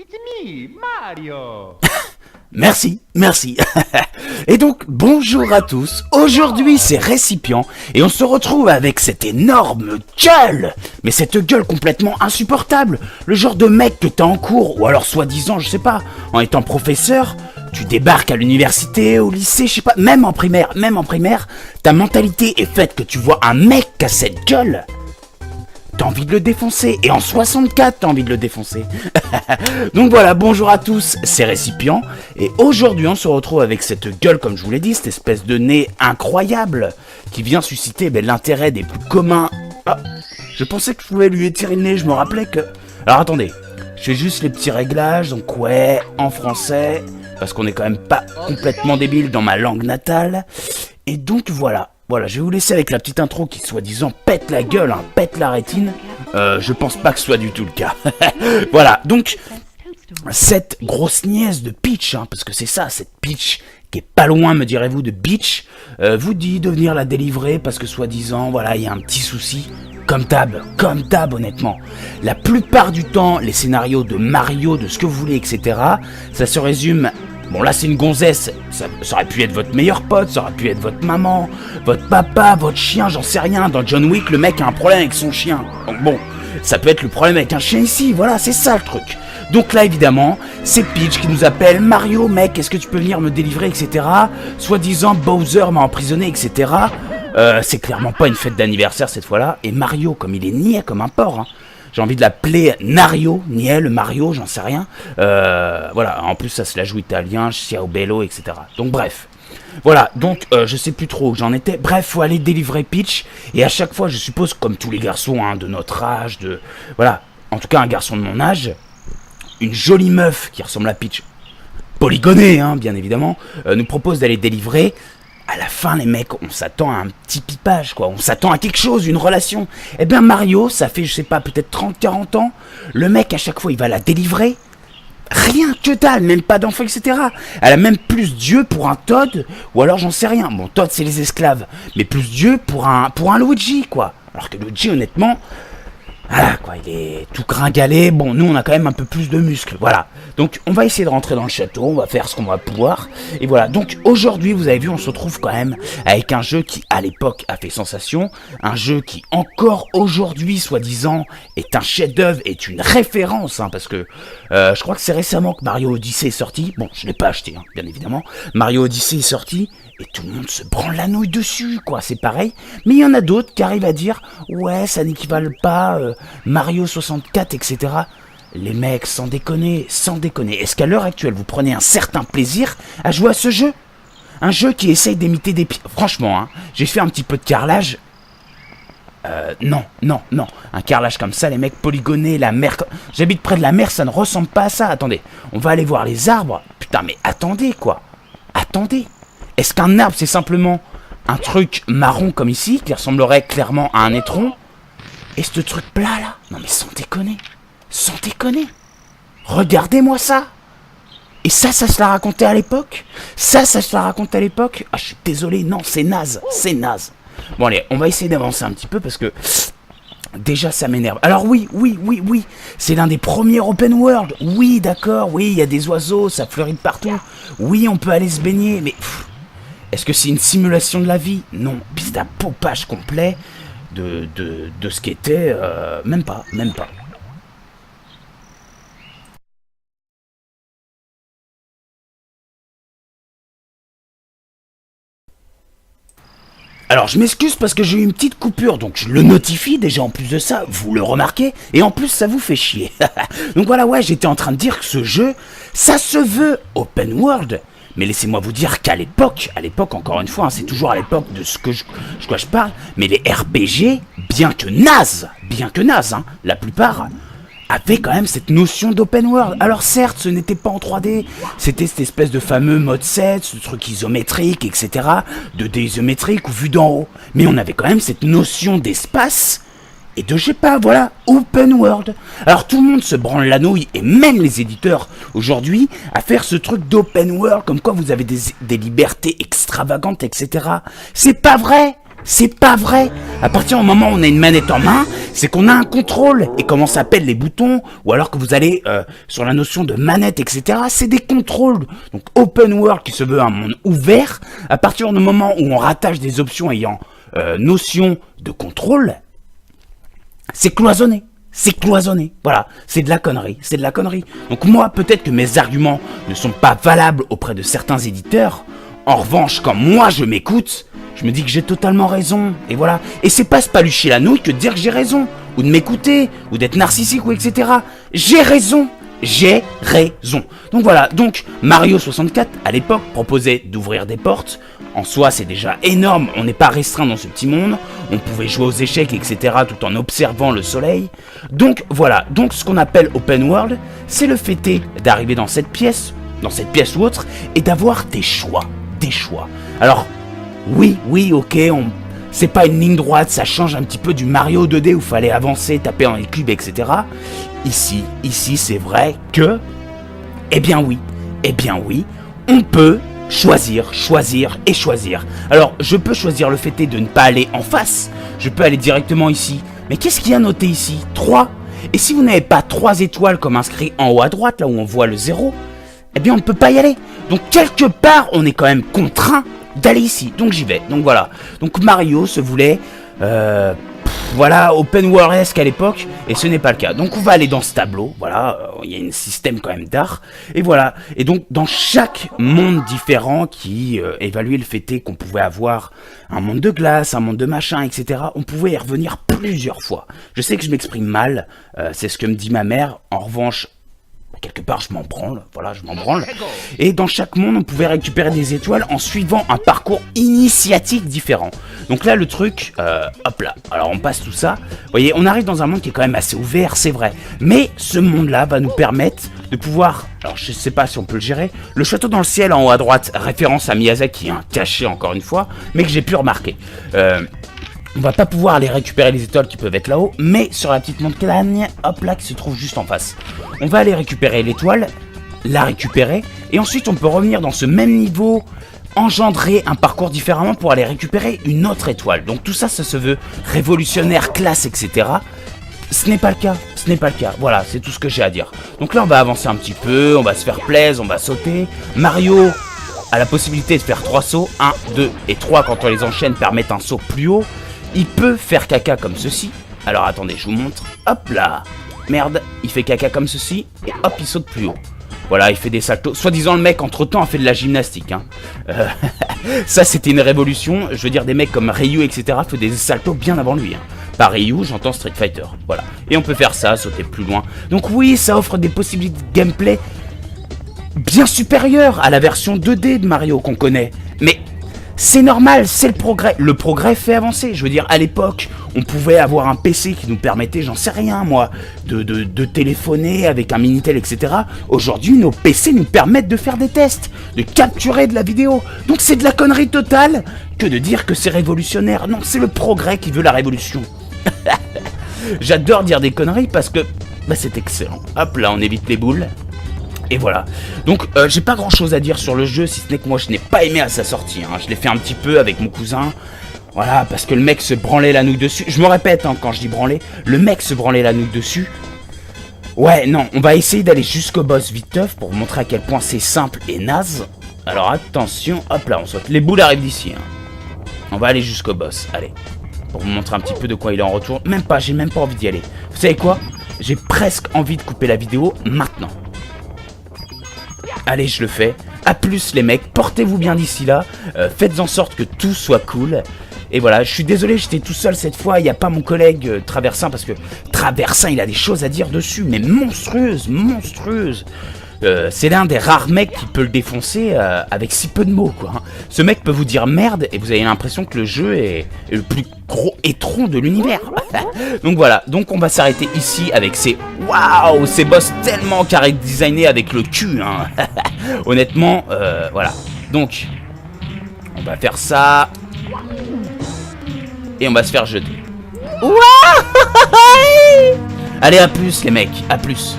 It's me, Mario. Merci. Et donc, bonjour à tous. Aujourd'hui, c'est Récipient et on se retrouve avec cette énorme gueule. Mais cette gueule complètement insupportable. Le genre de mec que t'as en cours, ou alors soi-disant, je sais pas, en étant professeur, tu débarques à l'université, au lycée, je sais pas, même en primaire, ta mentalité est faite que tu vois un mec qui a cette gueule. T'as envie de le défoncer, et en 64 t'as envie de le défoncer. Donc voilà, bonjour à tous, c'est Récipient, et aujourd'hui on se retrouve avec cette gueule, comme je vous l'ai dit, cette espèce de nez incroyable, qui vient susciter l'intérêt des plus communs. Ah, je pensais que je pouvais lui étirer le nez, je me rappelais que... Alors attendez, je fais juste les petits réglages, donc ouais, en français, parce qu'on est quand même pas complètement débile dans ma langue natale, et donc voilà, je vais vous laisser avec la petite intro qui soi-disant pète la gueule, pète la rétine. Je pense pas que ce soit du tout le cas. Voilà, donc cette grosse nièce de Peach, parce que c'est ça, cette Peach qui est pas loin, me direz-vous, de Beach, vous dit de venir la délivrer parce que soi-disant, voilà, il y a un petit souci. Comme tab, honnêtement. La plupart du temps, les scénarios de Mario, de ce que vous voulez, etc., ça se résume... Bon là c'est une gonzesse, ça aurait pu être votre meilleur pote, ça aurait pu être votre maman, votre papa, votre chien, j'en sais rien. Dans John Wick, le mec a un problème avec son chien. Donc bon, ça peut être le problème avec un chien ici, voilà, c'est ça le truc. Donc là évidemment, c'est Peach qui nous appelle, Mario mec, est-ce que tu peux venir me délivrer, etc. Soi-disant Bowser m'a emprisonné, etc. C'est clairement pas une fête d'anniversaire cette fois-là, et Mario, comme il est niais comme un porc, j'ai envie de l'appeler Nario, Niel, Mario, j'en sais rien. Voilà, en plus ça se la joue italien, Ciao Bello, etc. Donc bref. Voilà, donc je sais plus trop où j'en étais. Bref, faut aller délivrer Peach. Et à chaque fois, je suppose, comme tous les garçons de notre âge, voilà, en tout cas un garçon de mon âge, une jolie meuf qui ressemble à Peach, polygonée, bien évidemment, nous propose d'aller délivrer. À la fin, les mecs, on s'attend à un petit pipage, quoi. On s'attend à quelque chose, une relation. Eh bien, Mario, ça fait, je sais pas, peut-être 30-40 ans. Le mec, à chaque fois, il va la délivrer. Rien que dalle, même pas d'enfant, etc. Elle a même plus Dieu pour un Todd, ou alors j'en sais rien. Bon, Todd, c'est les esclaves. Mais plus Dieu pour un Luigi, quoi. Alors que Luigi, honnêtement... Voilà, quoi, il est tout gringalé. Bon, nous, on a quand même un peu plus de muscles, voilà. Donc, on va essayer de rentrer dans le château, on va faire ce qu'on va pouvoir. Et voilà, donc aujourd'hui, vous avez vu, on se retrouve quand même avec un jeu qui, à l'époque, a fait sensation. Un jeu qui, encore aujourd'hui, soi-disant, est un chef-d'œuvre, est une référence, parce que je crois que c'est récemment que Mario Odyssey est sorti. Bon, je l'ai pas acheté, bien évidemment. Mario Odyssey est sorti. Et tout le monde se branle la nouille dessus, quoi, c'est pareil. Mais il y en a d'autres qui arrivent à dire « Ouais, ça n'équivale pas Mario 64, etc. » Les mecs, sans déconner. Est-ce qu'à l'heure actuelle, vous prenez un certain plaisir à jouer à ce jeu ? Un jeu qui essaye d'imiter des... Franchement, j'ai fait un petit peu de carrelage. Non. Un carrelage comme ça, les mecs polygonés, la mer... J'habite près de la mer, ça ne ressemble pas à ça. Attendez, on va aller voir les arbres. Putain, mais attendez, quoi. Attendez. Est-ce qu'un arbre, c'est simplement un truc marron comme ici, qui ressemblerait clairement à un étron? Et ce truc plat là? Non mais sans déconner. Regardez-moi ça. Et ça se l'a raconté à l'époque? Ah, je suis désolé, non, c'est naze. Bon allez, on va essayer d'avancer un petit peu parce que... Déjà ça m'énerve. Alors oui, c'est l'un des premiers open world. Oui, d'accord, oui, il y a des oiseaux, ça fleurit de partout. Oui, on peut aller se baigner, mais... Est-ce que c'est une simulation de la vie? Non, puis c'est un pompage complet de ce qu'était... Même pas. Alors je m'excuse parce que j'ai eu une petite coupure, donc je le notifie déjà en plus de ça, vous le remarquez, et en plus ça vous fait chier. Donc voilà, ouais, j'étais en train de dire que ce jeu, ça se veut open world, mais laissez-moi vous dire qu'à l'époque encore une fois, c'est toujours à l'époque de ce que je parle, mais les RPG, bien que naze, la plupart... avait quand même cette notion d'open world. Alors certes, ce n'était pas en 3D, c'était cette espèce de fameux mode 7, ce truc isométrique, etc., 2D isométrique ou vue d'en haut. Mais on avait quand même cette notion d'espace et de, je sais pas, voilà, open world. Alors tout le monde se branle la nouille, et même les éditeurs aujourd'hui, à faire ce truc d'open world, comme quoi vous avez des libertés extravagantes, etc. C'est pas vrai. C'est pas vrai. À partir du moment où on a une manette en main, c'est qu'on a un contrôle. Et comment s'appellent les boutons, ou alors que vous allez sur la notion de manette, etc. C'est des contrôles. Donc open world qui se veut un monde ouvert. À partir du moment où on rattache des options ayant notion de contrôle, c'est cloisonné. C'est cloisonné, voilà, c'est de la connerie, c'est de la connerie. Donc moi, peut-être que mes arguments ne sont pas valables auprès de certains éditeurs. En revanche, quand moi je m'écoute, je me dis que j'ai totalement raison, et voilà. Et c'est pas se palucher la nouille que de dire que j'ai raison, ou de m'écouter, ou d'être narcissique, ou etc. J'ai raison. J'ai raison. Donc voilà, donc Mario 64 à l'époque proposait d'ouvrir des portes. En soi c'est déjà énorme, on n'est pas restreint dans ce petit monde. On pouvait jouer aux échecs etc. tout en observant le soleil. Donc voilà, donc ce qu'on appelle open world, c'est le fait d'arriver dans cette pièce ou autre, et d'avoir des choix. Des choix. Alors, oui, ok, c'est pas une ligne droite, ça change un petit peu du Mario 2D où il fallait avancer, taper dans les cubes, etc. Ici, c'est vrai que, eh bien oui, on peut choisir. Alors, je peux choisir le fait de ne pas aller en face, je peux aller directement ici. Mais qu'est-ce qu'il y a noté ici? 3. Et si vous n'avez pas 3 étoiles comme inscrit en haut à droite, là où on voit le 0, eh bien on ne peut pas y aller. Donc quelque part, on est quand même contraint d'aller ici. Donc j'y vais. Donc voilà. Donc Mario se voulait... voilà, open world-esque à l'époque, et ce n'est pas le cas. Donc on va aller dans ce tableau, voilà, il y a un système quand même d'art, et voilà. Et donc dans chaque monde différent qui évaluait le fait qu'on pouvait avoir un monde de glace, un monde de machin, etc., on pouvait y revenir plusieurs fois. Je sais que je m'exprime mal, c'est ce que me dit ma mère, en revanche... quelque part je m'en branle, voilà, je m'en branle. Et dans chaque monde, on pouvait récupérer des étoiles en suivant un parcours initiatique différent. Donc là, le truc, hop là, alors on passe tout ça. Vous voyez, on arrive dans un monde qui est quand même assez ouvert, c'est vrai. Mais ce monde-là va nous permettre de pouvoir, alors je sais pas si on peut le gérer, le château dans le ciel en haut à droite, référence à Miyazaki, hein, caché encore une fois, mais que j'ai pu remarquer. On va pas pouvoir aller récupérer les étoiles qui peuvent être là-haut, mais sur la petite montagne, hop là, qui se trouve juste en face. On va aller récupérer l'étoile, la récupérer, et ensuite on peut revenir dans ce même niveau, engendrer un parcours différemment pour aller récupérer une autre étoile. Donc tout ça, ça se veut révolutionnaire, classe, etc. Ce n'est pas le cas, voilà, c'est tout ce que j'ai à dire. Donc là on va avancer un petit peu, on va se faire plaisir, on va sauter. Mario a la possibilité de faire 3 sauts, 1, 2 et 3 quand on les enchaîne permettent un saut plus haut. Il peut faire caca comme ceci. Alors attendez, je vous montre. Hop là. Merde, il fait caca comme ceci. Et hop, il saute plus haut. Voilà, il fait des saltos. Soi-disant, le mec, entre-temps, a fait de la gymnastique. Hein. Ça, c'était une révolution. Je veux dire, des mecs comme Ryu, etc. font des saltos bien avant lui. Hein. Par Ryu, j'entends Street Fighter. Voilà. Et on peut faire ça, sauter plus loin. Donc oui, ça offre des possibilités de gameplay bien supérieures à la version 2D de Mario qu'on connaît. Mais... c'est normal, c'est le progrès. Le progrès fait avancer. Je veux dire, à l'époque, on pouvait avoir un PC qui nous permettait, j'en sais rien moi, de téléphoner avec un Minitel, etc. Aujourd'hui, nos PC nous permettent de faire des tests, de capturer de la vidéo. Donc c'est de la connerie totale que de dire que c'est révolutionnaire. Non, c'est le progrès qui veut la révolution. J'adore dire des conneries parce que bah, c'est excellent. Hop là, on évite les boules. Et voilà, donc j'ai pas grand chose à dire sur le jeu, si ce n'est que moi je n'ai pas aimé à sa sortie, hein. Je l'ai fait un petit peu avec mon cousin, voilà, parce que le mec se branlait la nouille dessus. Je me répète hein, quand je dis branler, le mec se branlait la nouille dessus. Ouais, non, on va essayer d'aller jusqu'au boss vite teuf pour vous montrer à quel point c'est simple et naze. Alors attention, hop là, on saute, les boules arrivent d'ici, hein. On va aller jusqu'au boss, allez, pour vous montrer un petit peu de quoi il est en retour. Même pas, j'ai même pas envie d'y aller. Vous savez quoi? J'ai presque envie de couper la vidéo maintenant. Allez, je le fais. A plus les mecs, portez-vous bien d'ici là. Faites en sorte que tout soit cool. Et voilà, je suis désolé, j'étais tout seul cette fois. Il n'y a pas mon collègue Traversin parce que Traversin, il a des choses à dire dessus, mais monstrueuses. C'est l'un des rares mecs qui peut le défoncer avec si peu de mots, quoi. Hein. Ce mec peut vous dire merde et vous avez l'impression que le jeu est le plus gros étron de l'univers. Donc voilà, donc on va s'arrêter ici avec ces waouh, ces boss tellement carré designés avec le cul. Hein. Honnêtement, voilà. Donc, on va faire ça et on va se faire jeter. Allez, à plus les mecs, à plus.